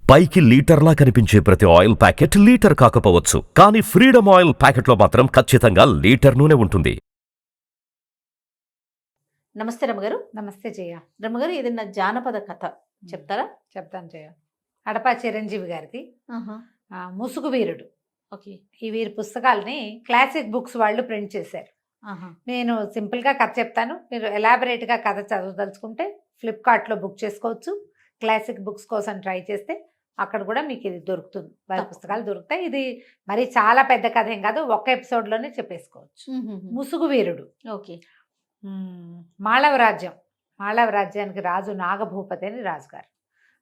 పైకి లీటర్లా కనిపించే ప్రతి ఆయిల్ ప్యాకెట్ లీటర్ కాకపోవచ్చు, కానీ ఫ్రీడమ్ ఆయిల్ ప్యాకెట్లో మాత్రం ఖచ్చితంగా లీటర్ నూనె ఉంటుంది. నమస్తే రమ్మగారు. నమస్తే జయ. రమ్మగారు, ఏదైనా జానపద కథ చెప్తారా? చెప్తాను జయ. అడపా చిరంజీవి గారిది ముసుగు వీరుడు. ఓకే. ఈ వీరి పుస్తకాలని క్లాసిక్ బుక్స్ వాళ్ళు ప్రింట్ చేశారు. నేను సింపుల్గా కథ చెప్తాను, మీరు ఎలాబరేట్గా కథ చదవదలుచుకుంటే ఫ్లిప్కార్ట్లో బుక్ చేసుకోవచ్చు. క్లాసిక్ బుక్స్ కోసం ట్రై చేస్తే అక్కడ కూడా మీకు ఇది దొరుకుతుంది, వారి పుస్తకాలు దొరుకుతాయి. ఇది మరి చాలా పెద్ద కథ ఏం కాదు, ఒక్క ఎపిసోడ్లోనే చెప్పేసుకోవచ్చు. ముసుగు వీరుడు. ఓకే. మాళవ రాజ్యానికి రాజు నాగభూపతి అని రాజుగారు.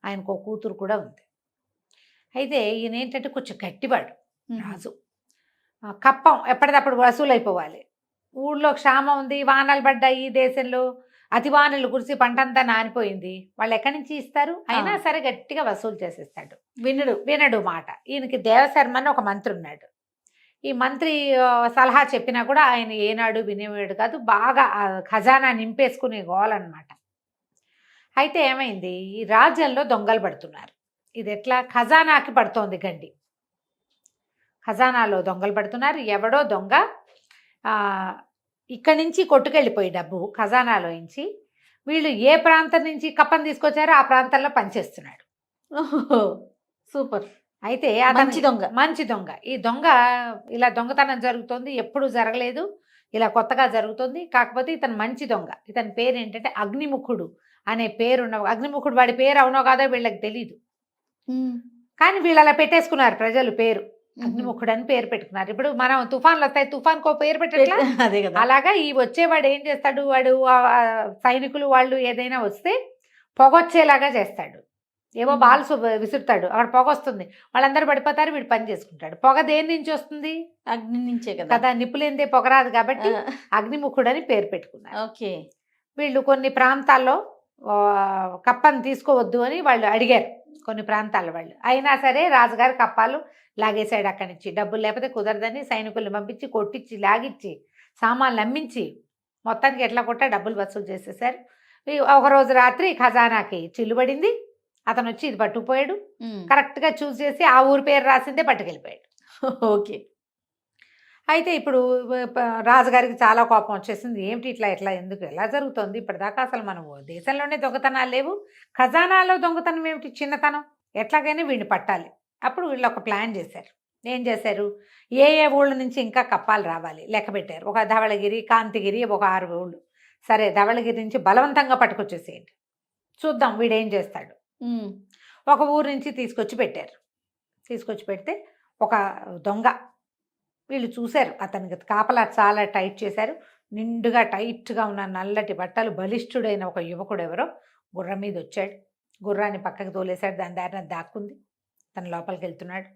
ఆయనకు ఒక కూతురు కూడా ఉంది. అయితే ఈయన ఏంటంటే కొంచెం గట్టివాడు రాజు. కప్పం ఎప్పటికప్పుడు వసూలు అయిపోవాలి. ఊళ్ళో క్షామం ఉంది, వానలు పడ్డాయి, ఈ దేశంలో అతి వానలు కురిసి పంటంతా నానిపోయింది. వాళ్ళు ఎక్కడి నుంచి ఇస్తారు? అయినా సరే గట్టిగా వసూలు చేసేస్తాడు. వినడు మాట. ఈయనకి దేవశర్మ అని ఒక మంత్రి ఉన్నాడు. ఈ మంత్రి సలహా చెప్పినా కూడా ఆయన ఏనాడు వినేవాడు కాదు. బాగా ఖజానా నింపేసుకునే గోలన్నమాట. అయితే ఏమైంది, ఈ రాజ్యంలో దొంగలు పడుతున్నారు. ఇది ఎట్లా? ఖజానాకి పడుతోంది గండి. ఖజానాలో దొంగలు పడుతున్నారు. ఎవడో దొంగ ఇక్కడి నుంచి కొట్టుకెళ్ళిపోయి డబ్బు ఖజానాలో నుంచి వీళ్ళు ఏ ప్రాంతం నుంచి కప్పం తీసుకొచ్చారో ఆ ప్రాంతంలో పనిచేస్తున్నాడు. సూపర్. అయితే మంచి దొంగ. ఈ దొంగ ఇలా దొంగతనం జరుగుతుంది, ఎప్పుడు జరగలేదు, ఇలా కొత్తగా జరుగుతుంది. కాకపోతే ఇతను మంచి దొంగ. ఇతని పేరు ఏంటంటే అగ్నిముఖుడు అనే పేరున్న. అగ్నిముఖుడు వాడి పేరు అవునో కాదో వీళ్ళకి తెలీదు, కానీ వీళ్ళు అలా పెట్టేసుకున్నారు ప్రజలు పేరు. అగ్నిముఖుడు అని పేరు పెట్టుకున్నారు. ఇప్పుడు మనం తుఫాన్లు వస్తాయి, తుఫాన్కో పేరు పెట్టట్లా, అదే కదా. అలాగా ఈ వచ్చేవాడు ఏం చేస్తాడు, వాడు సైనికులు వాళ్ళు ఏదైనా వస్తే పొగొచ్చేలాగా చేస్తాడు. ఏవో బాల్స్ విసురుతాడు, అక్కడ పొగ వస్తుంది, వాళ్ళందరూ పడిపోతారు, వీడు పని చేసుకుంటాడు. పొగ దేని నుంచి వస్తుంది? అగ్ని నుంచే కదా. నిప్పులేందే పొగ రాదు, కాబట్టి అగ్నిముఖుడు అని పేరు పెట్టుకున్నారు. ఓకే. వీళ్ళు కొన్ని ప్రాంతాల్లో కప్పని తీసుకోవద్దు అని వాళ్ళు అడిగారు, కొన్ని ప్రాంతాల వాళ్ళు. అయినా సరే రాజుగారు కప్పాలు లాగేశాడు అక్కడి నుంచి. డబ్బులు లేకపోతే కుదరదని సైనికులను పంపించి కొట్టించి లాగిచ్చి సామాన్లు అమ్మించి మొత్తానికి ఎట్లా కొట్టా డబ్బులు వసూలు చేసేసారు. ఒకరోజు రాత్రి ఖజానాకి చిల్లుబడింది. అతను వచ్చి ఇది పట్టుకుపోయాడు. కరెక్ట్గా చూస్ చేసి ఆ ఊరి పేరు రాసిందే పట్టుకెళ్ళిపోయాడు. ఓకే. అయితే ఇప్పుడు రాజుగారికి చాలా కోపం వచ్చేసింది. ఏమిటి ఇట్లా ఎందుకు ఎలా జరుగుతుంది? ఇప్పటిదాకా అసలు మనం దేశంలోనే దొంగతనాలు లేవు, ఖజానాలో దొంగతనం ఏమిటి, చిన్నతనం, ఎట్లాగైనా వీడిని పట్టాలి. అప్పుడు వీళ్ళు ఒక ప్లాన్ చేశారు. ఏం చేశారు, ఏ ఊళ్ళ నుంచి ఇంకా కప్పాలు రావాలి లెక్క పెట్టారు. ఒక ధవళగిరి, కాంతిగిరి, ఒక 6 ఊళ్ళు. సరే, ధవళగిరి నుంచి బలవంతంగా పట్టుకొచ్చేసేయండి, చూద్దాం వీడేం చేస్తాడు. ఒక ఊరు నుంచి తీసుకొచ్చి పెడితే ఒక దొంగ, వీళ్ళు చూశారు, అతనికి కాపలా చాలా టైట్ చేశారు. నిండుగా టైట్గా ఉన్న నల్లటి బట్టలు, బలిష్ఠుడైన ఒక యువకుడు ఎవరో గుర్రం మీద వచ్చాడు. గుర్రాన్ని పక్కకు తోలేశాడు, దాని దారిన దాక్కుంది. తన లోపలికి వెళ్తున్నాడు.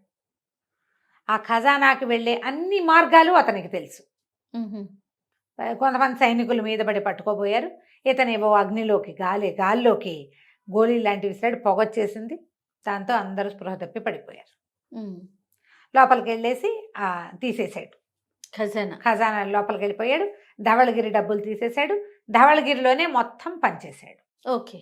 ఆ ఖజానాకి వెళ్ళే అన్ని మార్గాలు అతనికి తెలుసు. కొంతమంది సైనికుల మీద పడి పట్టుకోబోయారు. ఇతనేవో అగ్నిలోకి గాల్లోకి గోళీ లాంటివి విసిరాడు, పొగొచ్చేసింది. దాంతో అందరూ స్పృహ తప్పి పడిపోయారు. లోపలికి వెళ్ళేసి తీసేశాడు ఖజానా. లోపలికి వెళ్ళిపోయాడు. ధవళగిరి డబ్బులు తీసేశాడు. ధవళగిరిలోనే మొత్తం పనిచేశాడు. ఓకే.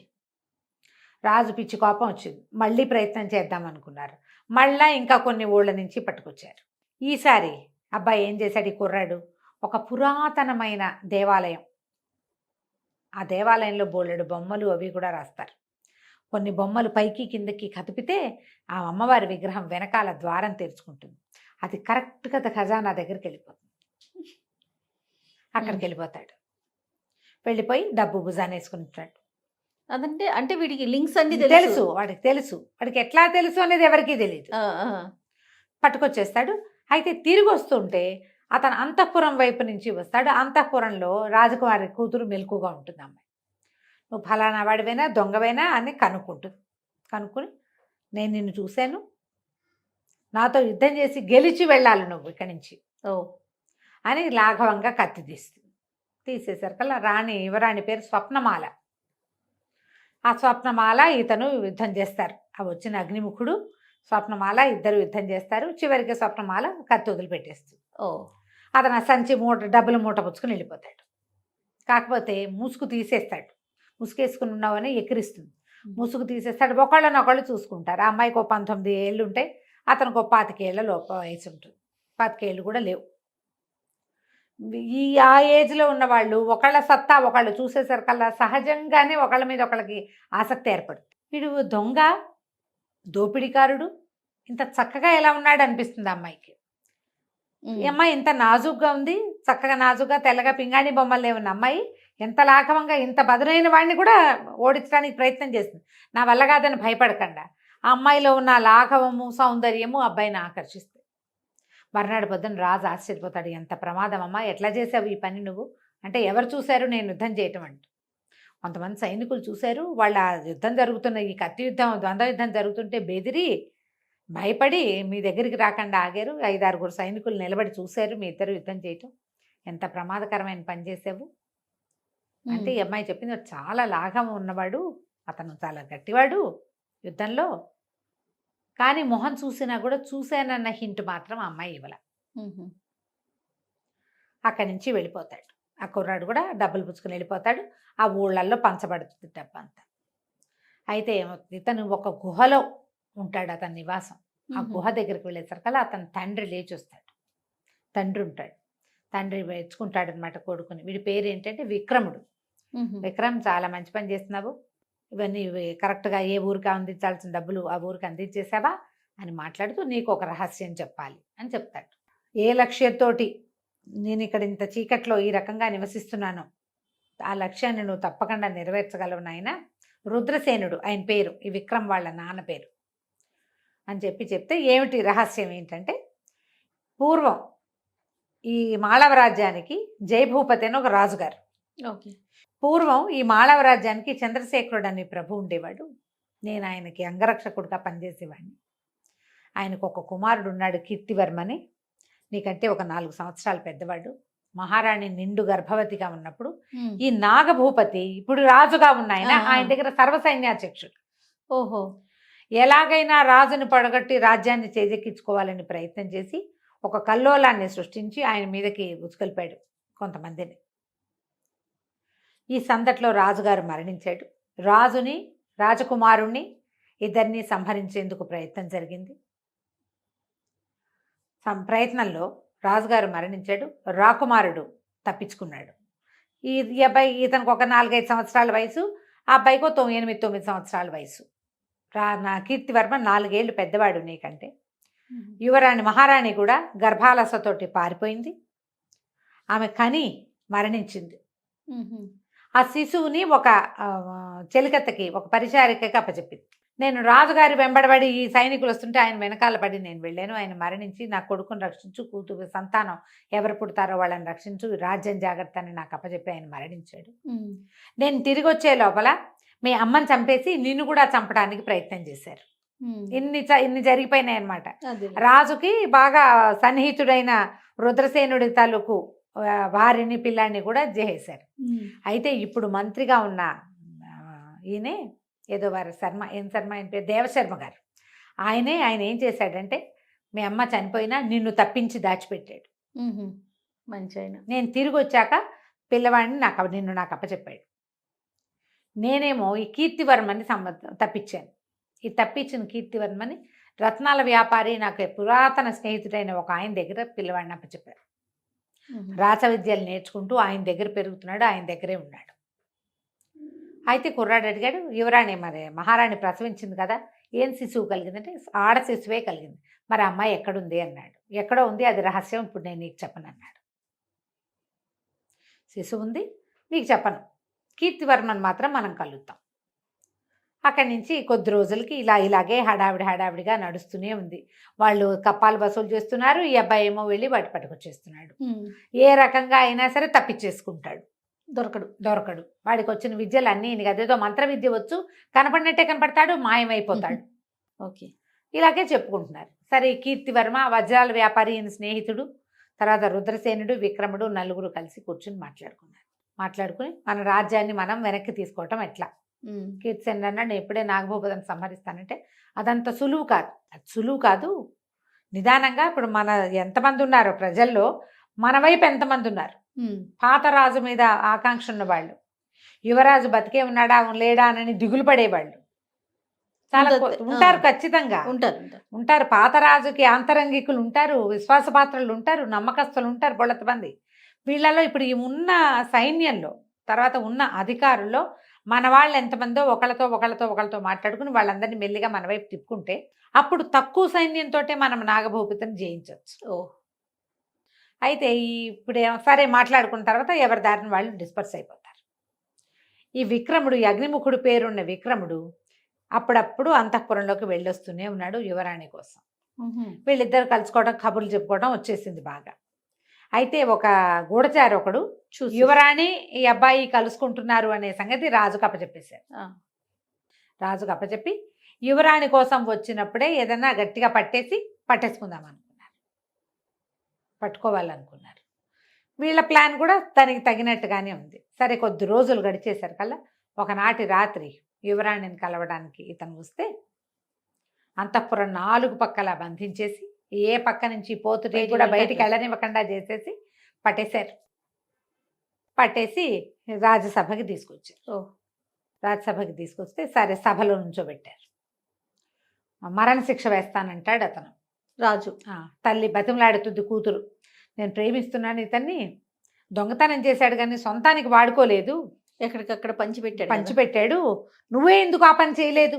రాజు పిచ్చి కోపం వచ్చింది. మళ్ళీ ప్రయత్నం చేద్దాం అనుకున్నారు. మళ్ళా ఇంకా కొన్ని ఊళ్ళ నుంచి పట్టుకొచ్చారు. ఈసారి అబ్బాయి ఏం చేశాడు, ఈ కుర్రాడు ఒక పురాతనమైన దేవాలయం, ఆ దేవాలయంలో బోలెడు బొమ్మలు అవి కూడా రాస్తారు. కొన్ని బొమ్మలు పైకి కిందకి కదిపితే ఆ అమ్మవారి విగ్రహం వెనకాల ద్వారం తెరుచుకుంటుంది. అది కరెక్ట్గా ఖజానా దగ్గరికి వెళ్ళిపోతుంది. అక్కడికి వెళ్ళిపోతాడు. వెళ్ళిపోయి డబ్బు భుజాన్ని వేసుకుంటాడు. అంటే వీడికి లింక్స్ అన్ని తెలుసు, వాడికి ఎట్లా తెలుసు అనేది ఎవరికీ తెలియదు. పట్టుకొచ్చేస్తాడు. అయితే తిరిగి వస్తుంటే అతను అంతఃపురం వైపు నుంచి వస్తాడు. అంతఃపురంలో రాజకుమారి కూతురు మెలకుగా ఉంటుంది. అమ్మాయి, నువ్వు ఫలానా వాడివైనా దొంగవైనా అని కనుక్కుని నేను నిన్ను చూశాను, నాతో యుద్ధం చేసి గెలిచి వెళ్ళాలి నువ్వు ఇక్కడి నుంచి అని లాఘవంగా కత్తి తీసేసరికల్లా యువరాణి పేరు స్వప్నమాల. ఆ స్వప్నమాల ఇతను యుద్ధం చేస్తారు. ఆ వచ్చిన అగ్నిముఖుడు స్వప్నమాల ఇద్దరు యుద్ధం చేస్తారు. చివరికి స్వప్నమాల కత్తి వదిలిపెట్టేస్తుంది. అతను ఆ సంచి డబ్బులు మూట పుచ్చుకుని వెళ్ళిపోతాడు. కాకపోతే ముసుగు తీసేస్తాడు. ముసుగేసుకుని ఉన్నావని ఎక్కిరిస్తుంది. ముసుగు తీసేస్తాడు, ఒకళ్ళనొకళ్ళు చూసుకుంటారు. ఆ అమ్మాయికి 19 ఏళ్ళు ఉంటాయి, అతనికి 25 ఏళ్ళ వయసు ఉంటుంది. 25 ఏళ్ళు కూడా లేవు. ఆ ఏజ్లో ఉన్న వాళ్ళు ఒకళ్ళ సత్తా ఒకళ్ళు చూసేసరికల్లా సహజంగానే ఒకళ్ళ మీద ఒకళ్ళకి ఆసక్తి ఏర్పడుతుంది. వీడు దొంగ, దోపిడీకారుడు, ఇంత చక్కగా ఎలా ఉన్నాడు అనిపిస్తుంది అమ్మాయికి. ఈ అమ్మాయి ఇంత నాజుగ్గా ఉంది, చక్కగా నాజుగ్గా తెల్లగా పింగాణి బొమ్మలే ఉన్న అమ్మాయి ఎంత లాఘవంగా ఇంత బదులైన వాడిని కూడా ఓడించడానికి ప్రయత్నం చేస్తుంది. నా వల్ల కాదని భయపడకుండా ఆ అమ్మాయిలో ఉన్న లాఘవము సౌందర్యము అబ్బాయిని ఆకర్షిస్తుంది. మర్నాడు పొద్దున రాజు ఆశ్చర్యపోతాడు, ఎంత ప్రమాదం అమ్మా, ఎట్లా చేసావు ఈ పని నువ్వు అంటే, ఎవరు చూశారు నేను యుద్ధం చేయటం అంటూ. కొంతమంది సైనికులు చూశారు, వాళ్ళ యుద్ధం జరుగుతున్న ఈ కత్తి యుద్ధం ద్వంద్వ యుద్ధం జరుగుతుంటే బెదిరి భయపడి మీ దగ్గరికి రాకుండా ఆగారు. 5-6 సైనికులు నిలబడి చూశారు మీ ఇద్దరు యుద్ధం చేయటం, ఎంత ప్రమాదకరమైన పని చేసావు అంటే ఈ అమ్మాయి చెప్పింది, చాలా లాఘం ఉన్నవాడు అతను, చాలా గట్టివాడు యుద్ధంలో, కానీ మొహం చూసినా కూడా చూశానన్న హింట్ మాత్రం ఆ అమ్మాయి ఇవ్వల. అక్కడి నుంచి వెళ్ళిపోతాడు. ఆ కుర్రాడు కూడా డబ్బులు పుచ్చుకుని వెళ్ళిపోతాడు. ఆ ఊళ్ళల్లో పంచబడుతుంది డబ్బు అంతా. అయితే ఇతను ఒక గుహలో ఉంటాడు, అతని నివాసం. ఆ గుహ దగ్గరికి వెళ్ళేసరికల్లా అతని తండ్రి లేచి వస్తాడు. తండ్రి ఉంటాడు, తండ్రి మెచ్చుకుంటాడు అనమాట కొడుకుని. వీడి పేరు ఏంటంటే విక్రముడు. విక్రమ్, చాలా మంచి పని చేస్తున్నావు, ఇవన్నీ కరెక్ట్గా ఏ ఊరికి అందించాల్సిన డబ్బులు ఆ ఊరికి అందించేసావా అని మాట్లాడుతూ నీకు ఒక రహస్యం చెప్పాలి అని చెప్తాడు. ఏ లక్ష్యంతోటి నేను ఇక్కడ ఇంత చీకట్లో ఈ రకంగా నివసిస్తున్నానో ఆ లక్ష్యాన్ని నువ్వు తప్పకుండా నెరవేర్చగలవు నాయన. రుద్రసేనుడు ఆయన పేరు, ఈ విక్రమ్ వాళ్ళ నాన్న పేరు అని చెప్తే, ఏమిటి రహస్యం ఏంటంటే, పూర్వం ఈ మాళవ రాజ్యానికి జయభూపతి అని ఒక రాజుగారు. ఓకే. పూర్వం ఈ మాళవ రాజ్యానికి చంద్రశేఖరుడు అనే ప్రభు ఉండేవాడు. నేను ఆయనకి అంగరక్షకుడిగా పనిచేసేవాడిని. ఆయనకు ఒక కుమారుడు ఉన్నాడు, కీర్తివర్మని. నీకంటే ఒక 4 సంవత్సరాలు పెద్దవాడు. మహారాణి నిండు గర్భవతిగా ఉన్నప్పుడు ఈ నాగభూపతి, ఇప్పుడు రాజుగా ఉన్న ఆయన దగ్గర సర్వసైన్యాధ్యక్షుడు. ఓహో. ఎలాగైనా రాజుని పడగొట్టి రాజ్యాన్ని చేజెక్కించుకోవాలని ప్రయత్నం చేసి ఒక కల్లోలాన్ని సృష్టించి ఆయన మీదకి ఉసుకొల్పాడు కొంతమందిని. ఈ సందట్లో రాజుగారు మరణించాడు. రాజుని, రాజకుమారుణ్ణి ఇద్దరిని సంహరించేందుకు ప్రయత్నం జరిగింది. ప్రయత్నంలో రాజుగారు మరణించాడు, రాకుమారుడు తప్పించుకున్నాడు. ఈ అబ్బాయి, ఇతనికి ఒక 4-5 సంవత్సరాల వయసు, ఆ అబ్బాయికో 8-9 సంవత్సరాల వయసు. నా కీర్తివర్మ 4 ఏళ్ళు పెద్దవాడు నీకంటే. యువరాణి మహారాణి కూడా గర్భాలసతోటి పారిపోయింది. ఆమె కని మరణించింది. ఆ శిశువుని ఒక చెలికత్తకి, ఒక పరిచారికకి అప్పచెప్పింది. నేను రాజుగారి వెంబడబడి ఈ సైనికులు వస్తుంటే ఆయన వెనకాల పడి నేను వెళ్ళాను. ఆయన మరణించి నా కొడుకుని రక్షించు, కూతురు సంతానం ఎవరు పుడతారో వాళ్ళని రక్షించు, రాజ్యం జాగ్రత్త అని నాకు అప్పచెప్పి ఆయన మరణించాడు. నేను తిరిగి వచ్చే లోపల మీ అమ్మని చంపేసి నిన్ను కూడా చంపడానికి ప్రయత్నం చేశారు. ఇన్ని జరిగిపోయినాయి అన్నమాట. రాజుకి బాగా సన్నిహితుడైన రుద్రసేనుడి తాలూకు వారిని, పిల్లాన్ని కూడా చేసేశారు. అయితే ఇప్పుడు మంత్రిగా ఉన్న ఈయనే ఏదో వారి శర్మ, ఆయన పేరు దేవశర్మ గారు. ఆయన ఏం చేశాడంటే, మీ అమ్మ చనిపోయినా నిన్ను తప్పించి దాచిపెట్టాడు. మంచి ఆయన. నేను తిరిగి వచ్చాక పిల్లవాడిని నిన్ను నాకు అప్పచెప్పాడు. నేనేమో ఈ కీర్తివర్మని తప్పించాను. ఈ తప్పించిన కీర్తివర్మని రత్నాల వ్యాపారి, నాకు పురాతన స్నేహితుడైన ఒక ఆయన దగ్గర పిల్లవాడిని అప్పచెప్పారు. రాచ విద్యలు నేర్చుకుంటూ ఆయన దగ్గర పెరుగుతున్నాడు, ఆయన దగ్గరే ఉన్నాడు. అయితే కుర్రాడు అడిగాడు, యువరాణి మరి మహారాణి ప్రసవించింది కదా, ఏం శిశువు కలిగిందంటే ఆడ శిశువే కలిగింది, మరి అమ్మాయి ఎక్కడుంది అన్నాడు. ఎక్కడో ఉంది, అది రహస్యం, ఇప్పుడు నేను నీకు చెప్పను అన్నాడు. శిశువు ఉంది, నీకు చెప్పను, కీర్తివర్మన్ మాత్రం మనం కలుద్దాం. అక్కడి నుంచి కొద్ది రోజులకి ఇలాగే హడావిడిగా నడుస్తూనే ఉంది. వాళ్ళు కప్పాలు వసూలు చేస్తున్నారు, ఈ అబ్బాయి ఏమో వెళ్ళి వాటి పట్టుకొచ్చేస్తున్నాడు. ఏ రకంగా అయినా సరే తప్పించేసుకుంటాడు, దొరకడు. వాడికి వచ్చిన విద్యలు అన్నీ, అదేదో మంత్ర విద్య వచ్చు, కనపడినట్టే కనపడతాడు, మాయమైపోతాడు. ఓకే. ఇలాగే చెప్పుకుంటున్నారు. సరే, కీర్తివర్మ, వజ్రాల వ్యాపారి ఈయన స్నేహితుడు, తర్వాత రుద్రసేనుడు, విక్రముడు నలుగురు కలిసి కూర్చుని మాట్లాడుకుని మన రాజ్యాన్ని మనం వెనక్కి తీసుకోవటం ఎట్లా. కీర్తిసేనుడు అన్నాడు, నేను ఎప్పుడే నాగభూపతిని సంహరిస్తానంటే అదంత సులువు కాదు. నిదానంగా, ఇప్పుడు మన ఎంతమంది ఉన్నారో ప్రజల్లో, మన వైపు ఎంతమంది ఉన్నారు. పాత రాజు మీద ఆకాంక్ష ఉన్నవాళ్ళు, యువరాజు బతికే ఉన్నాడా లేడా అని దిగులు పడేవాళ్ళు, చాలా ఉంటుంది. ఉంటారు ఖచ్చితంగా. ఉంటారు. ఉంటారు. పాత రాజుకి ఆంతరంగికులు ఉంటారు, విశ్వాసపాత్రులు ఉంటారు, నమ్మకస్తులు ఉంటారు బొళ్ళత మంది. వీళ్ళలో ఇప్పుడు ఈ ఉన్న సైన్యంలో, తర్వాత ఉన్న అధికారుల్లో మన వాళ్ళు ఎంతమందో ఒకళ్ళతో మాట్లాడుకుని వాళ్ళందరినీ మెల్లిగా మన వైపు తిప్పుకుంటే అప్పుడు తక్కువ సైన్యంతో మనం నాగభూపతిని జయించవచ్చు. ఓ అయితే ఇప్పుడు సరే మాట్లాడుకున్న తర్వాత ఎవరి దారిని వాళ్ళు డిస్పర్స్ అయిపోతారు. ఈ విక్రముడు, ఈ అగ్నిముఖుడు పేరున్న విక్రముడు అప్పుడప్పుడు అంతఃపురంలోకి వెళ్ళొస్తూనే ఉన్నాడు యువరాణి కోసం. వీళ్ళిద్దరు కలుసుకోవడం, కబుర్లు చెప్పుకోవడం వచ్చేసింది బాగా. అయితే ఒక గూఢచారి ఒకడు చూసి యువరాణి ఈ అబ్బాయి కలుసుకుంటున్నారు అనే సంగతి రాజుకు అప్పచెప్పేశారు. రాజుకు అప్పచెప్పి యువరాణి కోసం వచ్చినప్పుడే ఏదన్నా గట్టిగా పట్టేసుకుందాం అనుకున్నారు, పట్టుకోవాలనుకున్నారు. వీళ్ళ ప్లాన్ కూడా దానికి తగినట్టుగానే ఉంది. సరే కొద్ది రోజులు గడిచేసరి కల్లా ఒకనాటి రాత్రి యువరాణిని కలవడానికి ఇతను వస్తే అంతఃపురం 4 పక్కలా బంధించేసి ఏ పక్క నుంచి పోతుటే కూడా బయటికి వెళ్ళనివ్వకుండా చేసేసి పట్టేశారు. పట్టేసి రాజ్యసభకి తీసుకొచ్చారు. రాజ్యసభకి తీసుకొస్తే సరే సభలో నుంచోబెట్టారు. మరణశిక్ష వేస్తానంటాడు అతను రాజు. తల్లి బతిమలాడుతుంది కూతురు, నేను ప్రేమిస్తున్నాను ఇతన్ని, దొంగతనం చేశాడు కానీ సొంతానికి వాడుకోలేదు, ఎక్కడికక్కడ పంచిపెట్టాడు, నువ్వే ఎందుకు ఆ పని చేయలేదు,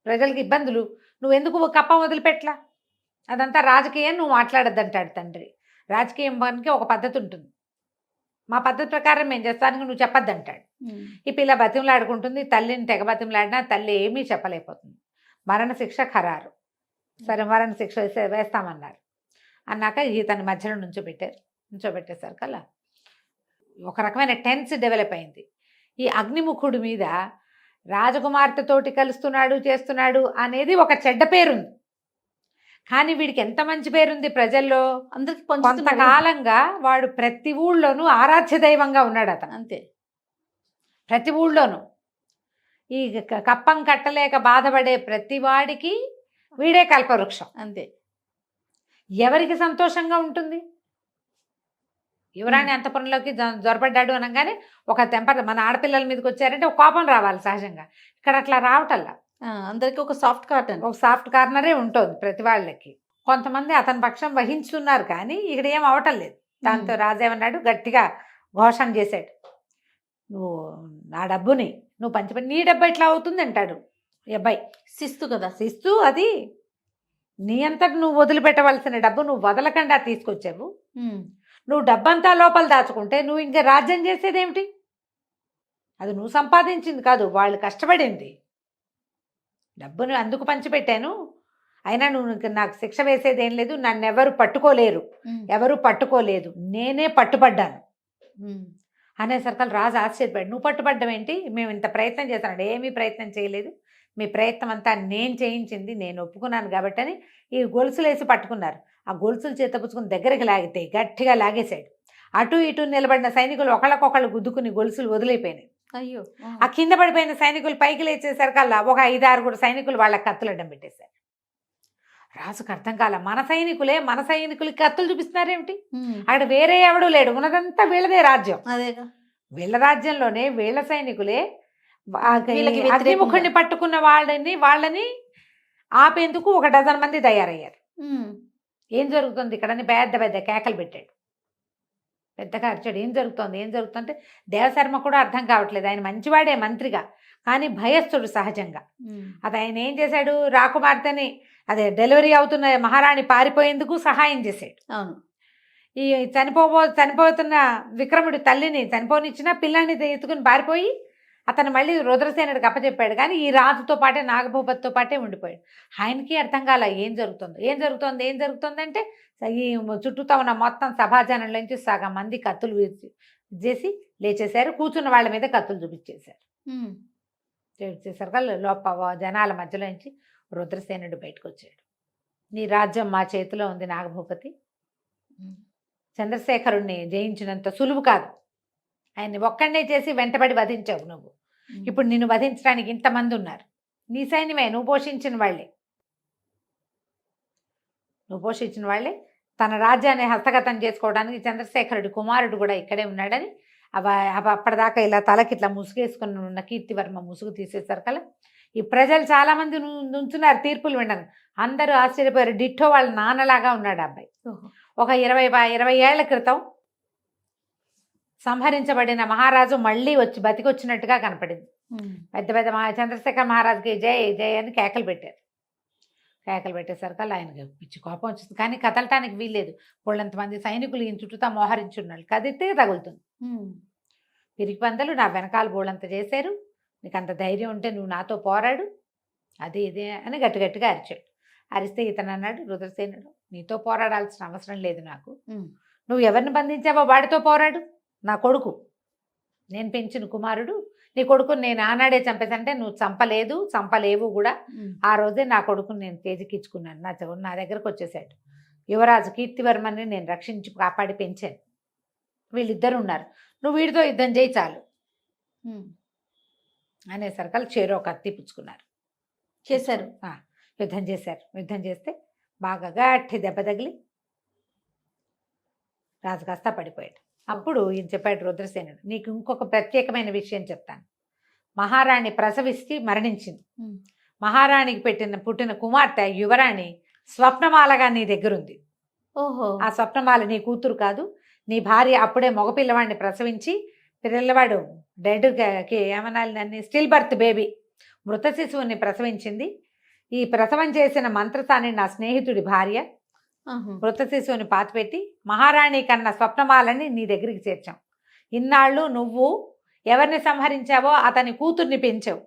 ప్రజలకు ఇబ్బందులు, నువ్వెందుకు కప్ప వదిలిపెట్టలా, అదంతా రాజకీయం, నువ్వు మాట్లాడద్దంటాడు తండ్రి. రాజకీయం పనికి ఒక పద్ధతి ఉంటుంది, మా పద్ధతి ప్రకారం మేము చేస్తానికి నువ్వు చెప్పొద్దంటాడు. ఈ పిల్ల బతిమలాడుకుంటుంది, తల్లిని తెగ బతిమలాడినా తల్లి ఏమీ చెప్పలేకపోతుంది. మరణశిక్ష ఖరారు. సరే మరణశిక్ష వేస్తామన్నారు. అన్నాక ఇతని మధ్యలో నుంచోబెట్టేశారు కల్లా ఒక రకమైన టెన్స్ డెవలప్ అయింది. ఈ అగ్నిముఖుడి మీద రాజకుమార్తెతోటి కలుస్తున్నాడు, చేస్తున్నాడు అనేది ఒక చెడ్డ పేరుంది. కానీ వీడికి ఎంత మంచి పేరుంది ప్రజల్లో. అందరికి కొంతకాలంగా వాడు ప్రతి ఊళ్ళోనూ ఆరాధ్య దైవంగా ఉన్నాడు అతను. అంతే, ప్రతి ఊళ్ళోనూ ఈ కప్పం కట్టలేక బాధపడే ప్రతి వాడికి వీడే కల్పవృక్షం. అంతే. ఎవరికి సంతోషంగా ఉంటుంది? యువరాణి అంతఃపురంలోకి జొరబడ్డాడు అనగానే ఒక టెంపర్, మన ఆడపిల్లల మీదకి వచ్చారంటే ఒక కోపం రావాలి సహజంగా. ఇక్కడ అట్లా రావటల్లా. అందరికి ఒక సాఫ్ట్ కార్నరే ఉంటుంది ప్రతి వాళ్ళకి. కొంతమంది అతని పక్షం వహించుతున్నారు కానీ ఇక్కడ ఏం అవటం లేదు. దాంతో రాజేమన్నాడు, గట్టిగా ఘోషణ చేశాడు, నువ్వు నా డబ్బుని నువ్వు పంచిపెట్టి, నీ డబ్బు ఎట్లా అవుతుంది అంటాడు ఈ అబ్బాయి. శిస్తు కదా, శిస్తు అది. నీ అంతటి నువ్వు వదిలిపెట్టవలసిన డబ్బు నువ్వు వదలకుండా తీసుకొచ్చావు. నువ్వు డబ్బంతా లోపల దాచుకుంటే నువ్వు ఇంకా రాజ్యం చేసేదేమిటి? అది నువ్వు సంపాదించింది కాదు, వాళ్ళు కష్టపడింది. డబ్బును అందుకు పంచిపెట్టాను, అయినా నువ్వు నాకు శిక్ష వేసేదేం లేదు, నన్ను ఎవరు పట్టుకోలేదు, నేనే పట్టుబడ్డాను అనేసరికి రాజు ఆశ్చర్యపడ్డాడు. నువ్వు పట్టుబడ్డం ఏంటి? మేము ఇంత ప్రయత్నం చేశాను. ఏమీ ప్రయత్నం చేయలేదు, మీ ప్రయత్నం అంతా నేను చేయించింది, నేను ఒప్పుకున్నాను కాబట్టి అని ఈ గొలుసులు వేసి పట్టుకున్నారు. ఆ గొలుసులు చేతపుచ్చుకుని దగ్గరికి లాగితే గట్టిగా లాగేశాడు. అటు ఇటు నిలబడిన సైనికులు ఒకళ్ళకొకళ్ళు గుద్దుకుని గొలుసులు వదిలిపోయినాయి. అయ్యో. ఆ కింద పడిపోయిన సైనికులు పైకి లేచేసరికల్లా ఒక 5-6 సైనికులు వాళ్ళ కత్తులు అడ్డం పెట్టేశారు. రాజుకు అర్థం కాల, మన సైనికులకి కత్తులు చూపిస్తున్నారేమిటి? అక్కడ వేరే ఎవడూ లేడు, ఉన్నదంతా వీళ్ళదే రాజ్యం. అదేగా, వీళ్ళ రాజ్యంలోనే వీళ్ళ సైనికులే అగ్నిముఖుడిని పట్టుకున్న వాళ్ళని ఆపేందుకు ఒక డజన్ మంది తయారయ్యారు. ఏం జరుగుతుంది ఇక్కడ అని పెద్ద పెద్ద కేకలు పెట్టాడు, పెద్దగా అరిచాడు. ఏం జరుగుతుందంటే దేవశర్మ కూడా అర్థం కావట్లేదు. ఆయన మంచివాడే మంత్రిగా, కానీ భయస్థుడు సహజంగా. అది ఆయన ఏం చేశాడు, రాకుమార్తెని డెలివరీ అవుతున్న మహారాణి పారిపోయేందుకు సహాయం చేశాడు. అవును. ఈ చనిపోతున్న విక్రముడి తల్లిని చనిపోనిచ్చిన పిల్లాన్ని ఎత్తుకుని పారిపోయి అతను మళ్ళీ రుద్రసేనుడికి అప్పచెప్పాడు. కానీ ఈ రాజుతో పాటే నాగభూపతితో పాటే ఉండిపోయాడు. ఆయనకి అర్థం కాల ఏం జరుగుతుంది అంటే ఈ చుట్టూతో ఉన్న మొత్తం సభాజనంలో నుంచి సగం మంది కత్తులు చేసి లేచేశారు. కూర్చున్న వాళ్ళ మీద కత్తులు చూపించేశారు. చూపించేసరికి జనాల మధ్యలో నుంచి రుద్రసేనుడు బయటకు వచ్చాడు. నీ రాజ్యం మా చేతిలో ఉంది నాగభూపతి, చంద్రశేఖరుణ్ణి జయించినంత సులువు కాదు, ఆయన్ని ఒక్కడనే చేసి వెంటబడి వధించావు నువ్వు. ఇప్పుడు నిన్ను వధించడానికి ఇంతమంది ఉన్నారు, నీ సైన్యమే, నువ్వు పోషించిన వాళ్ళే. తన రాజ్యాన్ని హస్తగతం చేసుకోవడానికి చంద్రశేఖరుడి కుమారుడు కూడా ఇక్కడే ఉన్నాడని అప్పటిదాకా ఇలా తలకి ఇట్లా ముసుగేసుకుని ఉన్న కీర్తివర్మ ముసుగు తీసేసరికల్లా ఈ ప్రజలు చాలా మంది నుంచున్నారు తీర్పులు వినడానికి. అందరూ ఆశ్చర్యపోయారు. డిట్టో వాళ్ళ నాన్నలాగా ఉన్నాడు ఆ అబ్బాయి. ఓహో. ఒక 20 ఏళ్ల క్రితం సంహరించబడిన మహారాజు మళ్ళీ వచ్చి బతికొచ్చినట్టుగా కనపడింది. పెద్ద పెద్ద చంద్రశేఖర్ మహారాజుకి జై జై అని కేకలు పెట్టారు. కేకలు పెట్టేసరికి ఆయనకి పిచ్చి కోపం వచ్చింది. కానీ కదలటానికి వీల్లేదు. వాళ్ళంతమంది సైనికులు ఈయన చుట్టూతా మోహరించున్నాడు. కదిలితే తగులుతుంది. పిరికి పందలు నా వెనకాల బోళ్ళంత చేశారు. నీకు అంత ధైర్యం ఉంటే నువ్వు నాతో పోరాడు, అది ఇదే అని గట్టి గట్టిగా అరిచాడు. అరిస్తే ఇతను అన్నాడు, రుద్రసేనుడు, నీతో పోరాడాల్సిన అవసరం లేదు నాకు. నువ్వు ఎవరిని బంధించావో వాడితో పోరాడు. నా కొడుకు, నేను పెంచిన కుమారుడు, నీ కొడుకుని నేను ఆనాడే చంపేసంటే నువ్వు చంపలేవు కూడా. ఆ రోజే నా కొడుకుని నేను తేజికిచ్చుకున్నాను. నా దగ్గరకు వచ్చేసాడు. యువరాజు కీర్తివర్మని నేను రక్షించి కాపాడి పెంచాను. వీళ్ళిద్దరు ఉన్నారు, నువ్వు వీడితో యుద్ధం చేయి చాలు అనేసరికల్ చేరో కత్తి పుచ్చుకున్నారు. చేశారు. యుద్ధం చేశారు. యుద్ధం చేస్తే బాగా గట్టి దెబ్బ తగిలి రాజు కాస్త పడిపోయాడు. అప్పుడు ఈయన చెప్పాడు రుద్రసేనుడు, నీకు ఇంకొక ప్రత్యేకమైన విషయం చెప్తాను. మహారాణి ప్రసవించి మరణించింది. మహారాణికి పుట్టిన కుమార్తె యువరాణి స్వప్నమాలగా నీ దగ్గరుంది. ఓహో. ఆ స్వప్నమాల నీ కూతురు కాదు, నీ భార్య అప్పుడే మగపిల్లవాడిని ప్రసవించి, పిల్లవాడు డెడ్కి ఏమనాలి నన్ను, స్టిల్ బర్త్ బేబీ, మృత శిశువుని ప్రసవించింది. ఈ ప్రసవం చేసిన మంత్రసాని నా స్నేహితుడి భార్య. మృత శిశువుని పాతిపెట్టి మహారాణి కన్నా స్వప్నమాలని నీ దగ్గరికి చేర్చాం. ఇన్నాళ్ళు నువ్వు ఎవరిని సంహరించావో అతని కూతుర్ని పెంచావు.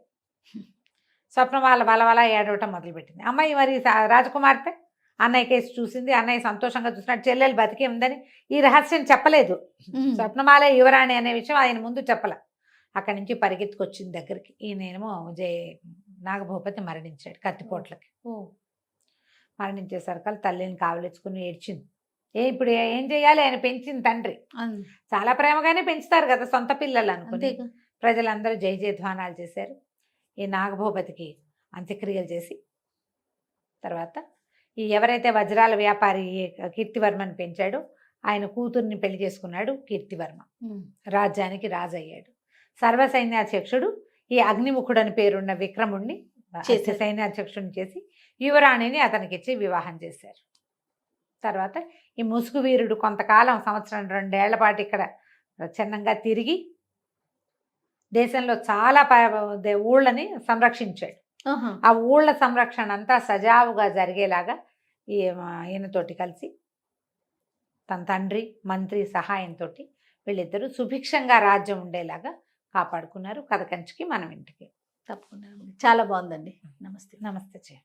స్వప్నమాల వలవల ఏడవటం మొదలుపెట్టింది. అమ్మాయి మరి రాజకుమార్తె అన్నయ్య కేసు చూసింది. అన్నయ్య సంతోషంగా చూసినట్టు చెల్లెలు బతికే ఉందని ఈ రహస్యం చెప్పలేదు. స్వప్నమాలే యువరాణి అనే విషయం ఆయన ముందు చెప్పల. అక్కడి నుంచి పరిగెత్తుకొచ్చింది దగ్గరికి. ఈయనేమో నాగభూపతి మరణించాడు కత్తిపోట్లకి. మరణించేసరికి తల్లిని కావలించుకుని ఏడ్చింది. ఇప్పుడు ఏం చేయాలి, ఆయన పెంచిన తండ్రి చాలా ప్రేమగానే పెంచుతారు కదా సొంత పిల్లలు అనుకుని. ప్రజలందరూ జై జయధ్వానాలు చేశారు. ఈ నాగభూపతికి అంత్యక్రియలు చేసి తర్వాత ఈ ఎవరైతే వజ్రాల వ్యాపారి కీర్తివర్మని పెంచాడో ఆయన కూతుర్ని పెళ్లి చేసుకున్నాడు కీర్తివర్మ. రాజ్యానికి రాజు అయ్యాడు. సర్వసైన్యాధ్యక్షుడు ఈ అగ్నిముఖుడు అని పేరున్న విక్రముణ్ణి సైన్యాధ్యక్షుడిని చేసి యువరాణిని అతనికిచ్చి వివాహం చేశారు. తర్వాత ఈ ముసుగు వీరుడు కొంతకాలం 1-2 ఏళ్ల పాటు ఇక్కడ చిన్నంగా తిరిగి దేశంలో చాలా ఊళ్ళని సంరక్షించాడు. ఆ ఊళ్ళ సంరక్షణ అంతా సజావుగా జరిగేలాగా ఈయనతోటి కలిసి తన తండ్రి మంత్రి సహాయంతో వీళ్ళిద్దరూ సుభిక్షంగా రాజ్యం ఉండేలాగా కాపాడుకున్నారు. కథ కంచికి మనం ఇంటికి. తప్పకుండా. చాలా బాగుందండి. నమస్తే. నమస్తే.